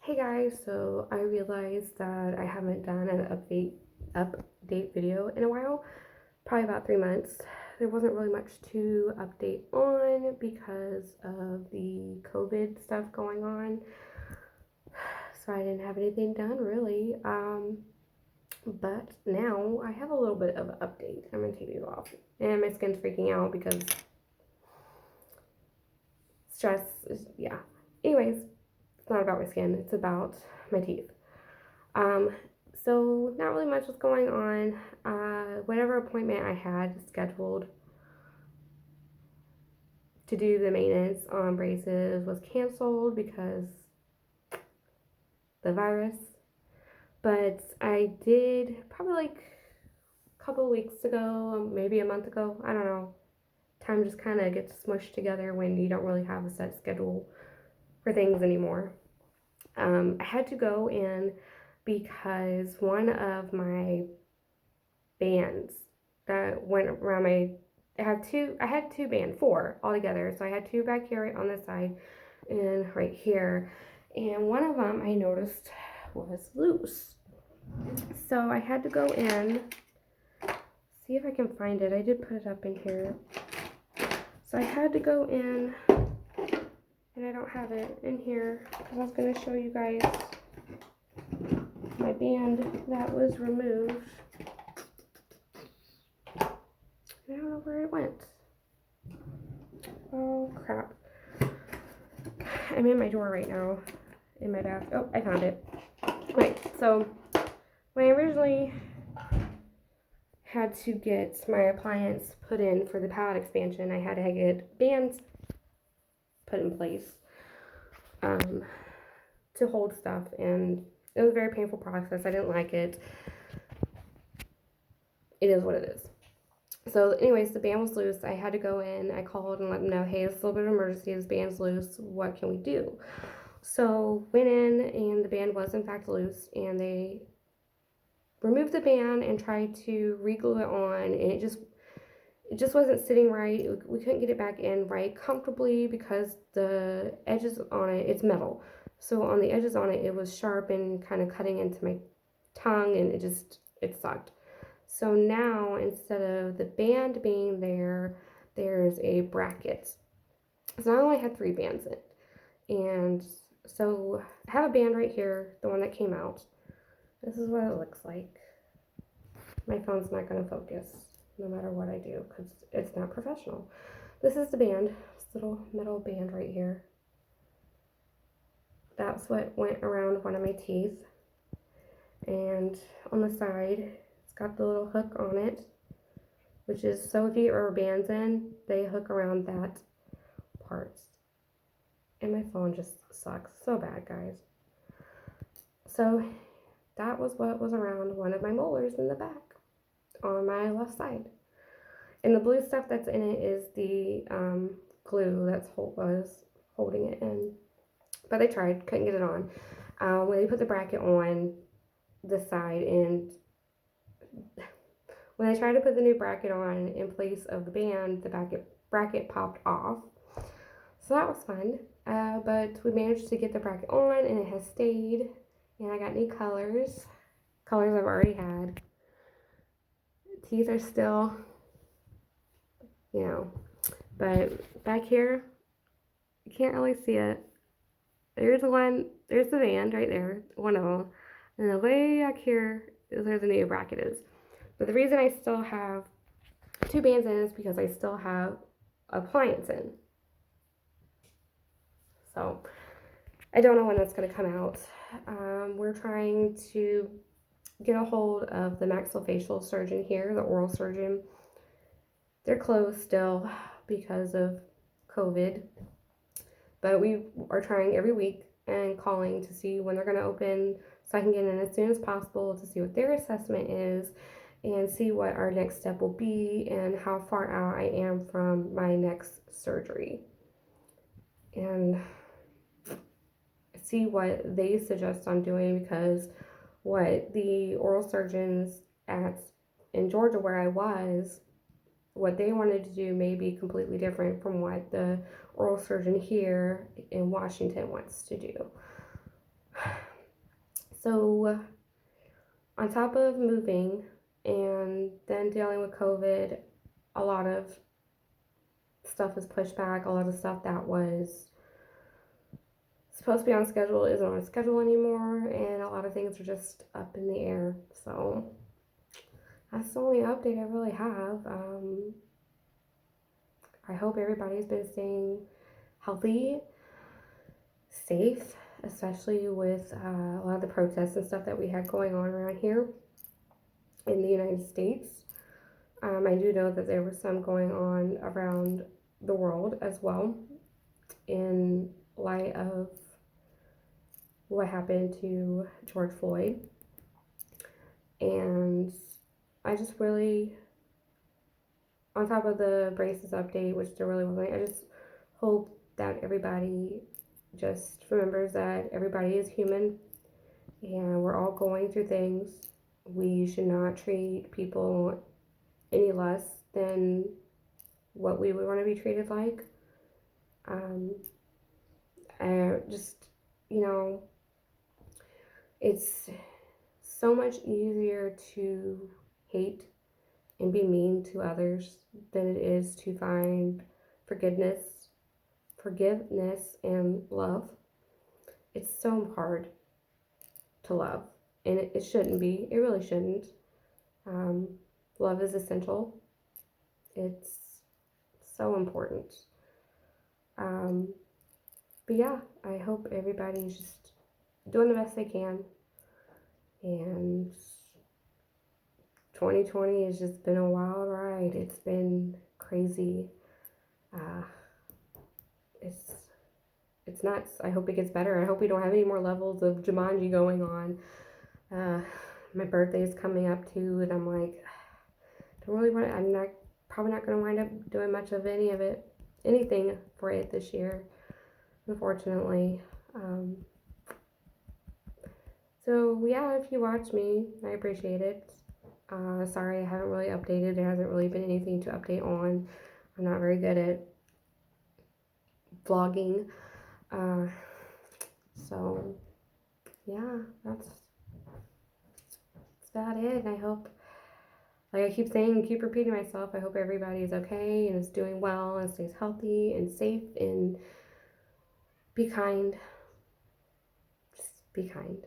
Hey guys, so I realized that I haven't done an update video in a while, probably about 3 months. There wasn't really much to update on because of the COVID stuff going on, so I didn't have anything done really. But now I have a little bit of an update. I'm gonna take these off, and my skin's freaking out because stress is, yeah. Anyways, it's not about my skin, it's about my teeth. Um, so not really much was going on. Whatever appointment I had scheduled to do the maintenance on braces was canceled because the virus. But I did probably like a couple of weeks ago, maybe a month ago. I don't know. Time just kind of gets smushed together when you don't really have a set schedule for things anymore. I had to go in because one of my bands that went around my I had two band four altogether, so I had two back here on this side and right here, and one of them I noticed was loose, so I had to go in, see if I can find it. I did put it up in here, so I had to go in, and I don't have it in here because I was going to show you guys my band that was removed. I don't know where it went. Oh crap. I'm in my drawer right now in my bath. Oh, I found it. Right, so when I originally had to get my appliance put in for the pallet expansion, I had to get bands put in place to hold stuff, and it was a very painful process. I didn't like it. It is what it is. So anyways, the band was loose. I had to go in. I called and let them know, hey, it's a little bit of an emergency. This band's loose. What can we do? So went in, and the band was in fact loose, and they removed the band and tried to re-glue it on, and it just wasn't sitting right. We couldn't get it back in right comfortably because the edges on it, it's metal, so on the edges on it, it was sharp and kind of cutting into my tongue, and it sucked. So now, instead of the band being there, there's a bracket. So I only had three bands in, and so I have a band right here, the one that came out. This is what it looks like. My phone's not going to focus no matter what I do because it's not professional. This is the band, this little metal band right here. That's what went around one of my teeth. And on the side, it's got the little hook on it, which is so if you get rubber bands in, they hook around that part. And my phone just sucks so bad, guys. So that was what was around one of my molars in the back on my left side. And the blue stuff that's in it is the glue that's was holding it in. But they tried, couldn't get it on. When they put the bracket on the side, and when I tried to put the new bracket on in place of the band, the bracket popped off. So that was fun. But we managed to get the bracket on, and it has stayed. And I got new colors. Colors I've already had. Teeth are still, but back here, you can't really see it. There's the band right there, one of them. And the way back here is where the new bracket is. But the reason I still have two bands in is because I still have appliance in. So I don't know when that's going to come out. We're trying to get a hold of the maxillofacial surgeon here, the oral surgeon. They're closed still because of COVID, but we are trying every week and calling to see when they're going to open so I can get in as soon as possible to see what their assessment is and see what our next step will be and how far out I am from my next surgery, and see what they suggest on doing, because what the oral surgeons in Georgia where I was, what they wanted to do may be completely different from what the oral surgeon here in Washington wants to do. So, on top of moving and then dealing with COVID, a lot of stuff is pushed back. A lot of stuff that was supposed to be on schedule isn't on schedule anymore, and a lot of things are just up in the air. So, that's the only update I really have. I hope everybody's been staying healthy, safe, especially with a lot of the protests and stuff that we had going on around here in the United States. I do know that there was some going on around the world as well in light of what happened to George Floyd. And I just really, on top of the braces update, which there really wasn't, I just hope that everybody just remembers that everybody is human and we're all going through things. We should not treat people any less than what we would want to be treated like. I just, you know, it's so much easier to hate and be mean to others than it is to find forgiveness and love. It's so hard to love, and it shouldn't be. It really shouldn't. Love is essential. It's so important. But yeah, I hope everybody's just doing the best they can. And 2020 has just been a wild ride. It's been crazy. It's nuts. I hope it gets better. I hope we don't have any more levels of Jumanji going on. My birthday is coming up too, and I'm like, don't really want. I'm not probably not going to wind up doing much of anything for it this year, unfortunately. So yeah, if you watch me, I appreciate it. Sorry I haven't really updated. There hasn't really been anything to update on. I'm not very good at vlogging. So yeah, that's about it. I hope, like I keep saying, keep repeating myself, I hope everybody is okay and is doing well and stays healthy and safe, and be kind. Just be kind.